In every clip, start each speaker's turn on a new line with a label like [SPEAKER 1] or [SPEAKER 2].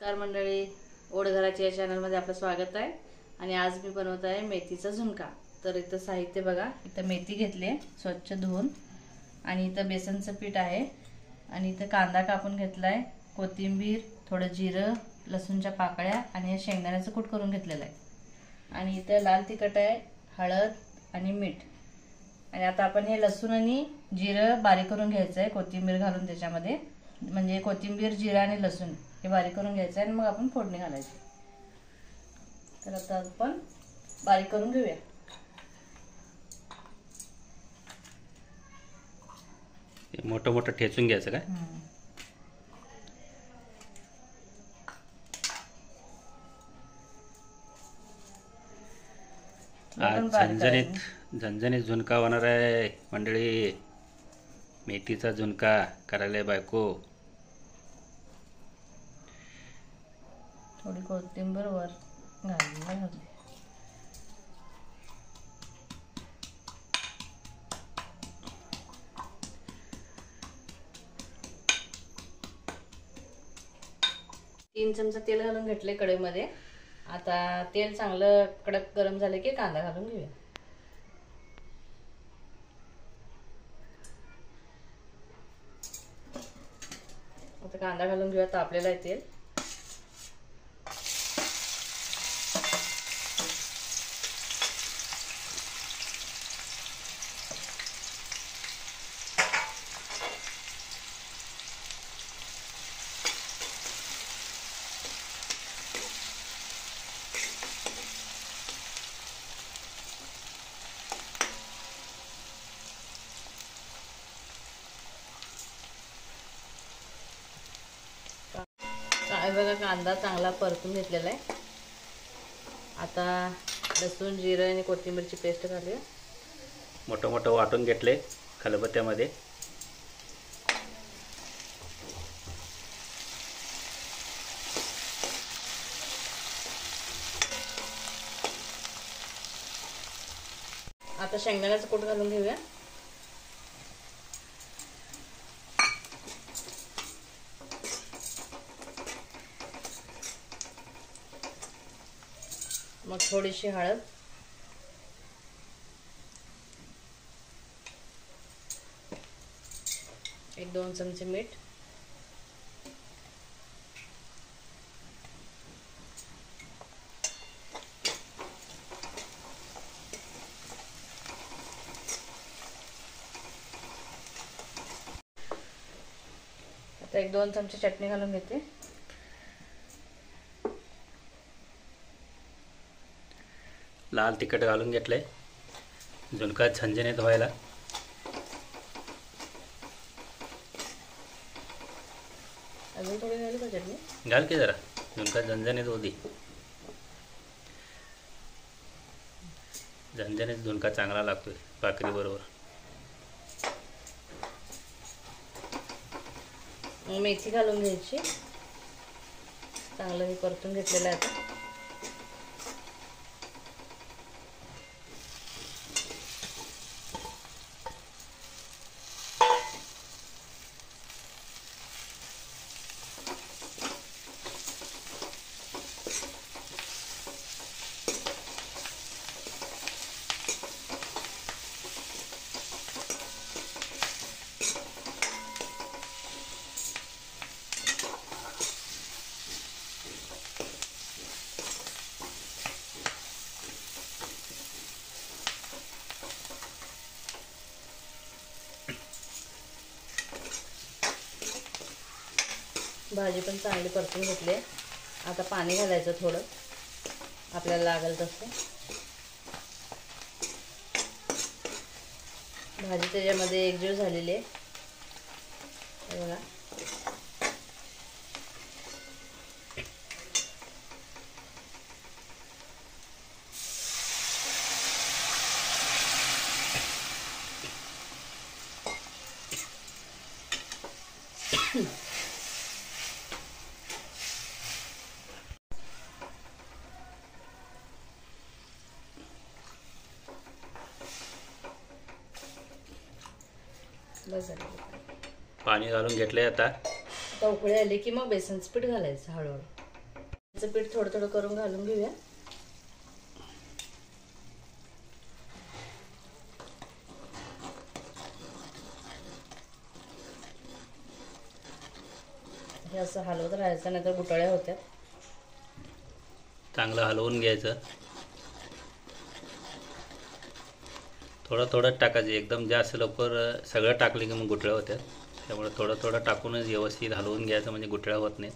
[SPEAKER 1] नमस्कार मंडळी, ओढघराच्या या चॅनलमध्ये आपलं स्वागत आहे. आणि आज मी बनवत आहे मेथीचा झुणका. तर इथं साहित्य बघा, इथं मेथी घेतली आहे स्वच्छ धुवून, आणि इथं बेसनचं पीठ आहे, आणि इथं कांदा कापून घेतला आहे, कोथिंबीर, थोडं जिरं, लसूणच्या पाकळ्या आणि हे शेंगदाण्याचं कूट करून घेतलेलं आहे. आणि इथं लाल तिखट आहे, हळद आणि मीठ. आणि आता आपण हे लसूण आणि जिरं बारीक करून घ्यायचं आहे, कोथिंबीर घालून त्याच्यामध्ये. म्हणजे कोथिंबीर, जिरा आणि लसूण हे बारीक करून घ्यायचं आहे आणि मग आपण फोडणी घालायची. तर आता आपण बारीक करून घेऊया.
[SPEAKER 2] मोठं मोठं ठेचून घ्यायचं काय? आज झणझणीत झुणका होणार आहे मंडळी. मेथीचा झुणका करायला बायको.
[SPEAKER 1] थोडी कोथिंबीर वर घालून 3 चमचा तेल घालून घेतले कढईमध्ये. आता तेल चांगलं कडक गरम झाले की कांदा घालून घेऊया. आता कांदा घालून घेऊया. तापलेला आहे तेल. बघा, कांदा चांगला परतून घेतलेला आहे. आता लसूण, जिरं आणि कोथिंबीरची पेस्ट घालूया.
[SPEAKER 2] मोठं मोठं वाटून घेतले खलबत्त्यामध्ये.
[SPEAKER 1] आता शेंगदाण्याचं कूट घालून घेऊया. मग थोडीशी हळद, एक 2 चमचे मीठ, आता 1-2 चमचे चटणी घालून घेते.
[SPEAKER 2] लाल तिखट घालून घेतलंय झुणका झणझणीत व्हायला.
[SPEAKER 1] अजून थोडी घालू का चटणी?
[SPEAKER 2] घाल की जरा, झुणका झणझणीत होती. झणझणीत झुणका चांगला लागतोय भाकरी बरोबर.
[SPEAKER 1] मेथी घालून घ्यायची. चांगलं हे परतून घेतलेलं आहे. आता भाजी पण चांगली परतून घेतली. आता पाणी घालायचं थोडं, आपल्याला लागेल तसं. भाजी त्याच्यामध्ये एकजीव झालेली आहे बघा. बस झालं.
[SPEAKER 2] पाणी घालून घेतलंय. आता
[SPEAKER 1] उकळी आली की मग बेसनचं पीठ घालायचं हळूहळू. त्याचं पीठ थोडं थोडं करून घालून घेऊया. हे असं हलवत राहायचं, नाहीतर गुटाळ्या होत्यात.
[SPEAKER 2] चांगलं हलवून घ्यायचं. थोडं थोडं टाकायचं, एकदम जास्त लवकर सगळं टाकले की मग गुठळ्या होत्यात. त्यामुळे थोडं थोडं टाकूनच व्यवस्थित हलवून घ्यायचं, म्हणजे गुठळ्या होत नाही.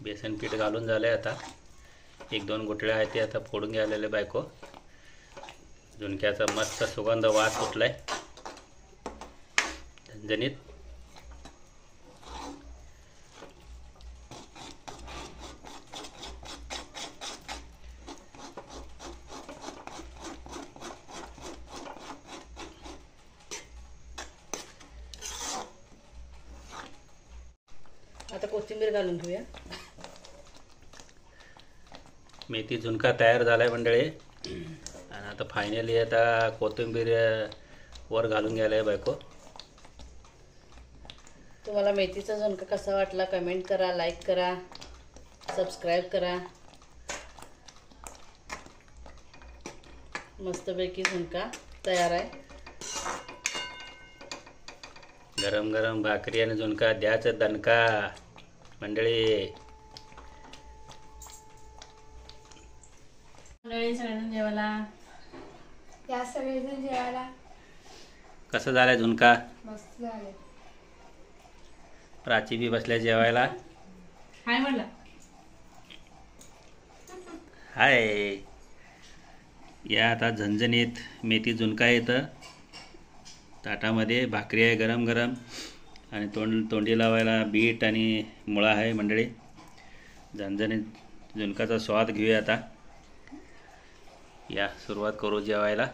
[SPEAKER 2] बेसन पीठ घालून झालं आहे. आता 1-2 गुठळ्या आहेत ते आता फोडून घ्यायलेले बायको. झुणक्याचा मस्त सुगंध वास सुटलाय, झणझणीत.
[SPEAKER 1] आता कोथिंबीर घालून घेऊया.
[SPEAKER 2] मेथी झुणका तयार झालाय मंडळी. आणि आता फायनली आता कोथिंबीर वर घालून घ्यायला आहे बायको.
[SPEAKER 1] तुम्हाला मेथीचा झुणका कसा वाटला कमेंट करा, लाईक करा, सबस्क्राईब करा. मस्तपैकी झुणका तयार आहे.
[SPEAKER 2] गरम गरम भाकरी आणि झुणका द्यायचं दणका मंडळी.
[SPEAKER 1] सगळेजण जेवायला
[SPEAKER 3] या सगळेजण जेवायला.
[SPEAKER 2] कसं झालंय झुणका?
[SPEAKER 3] मस्त झाले.
[SPEAKER 2] प्राची बी बसल्या जेवायला.
[SPEAKER 1] हाय म्हटलं.
[SPEAKER 2] हाय. या आता झणझणीत मेथी झुणका येतं. ताटामध्ये भाकरी आहे गरम गरम, आणि तोंडी लावायला बीट आणि मुळा आहे मंडळी. झणझणीत झुणकाचा स्वाद घेऊया आता. या सुरुवात करू जेवायला.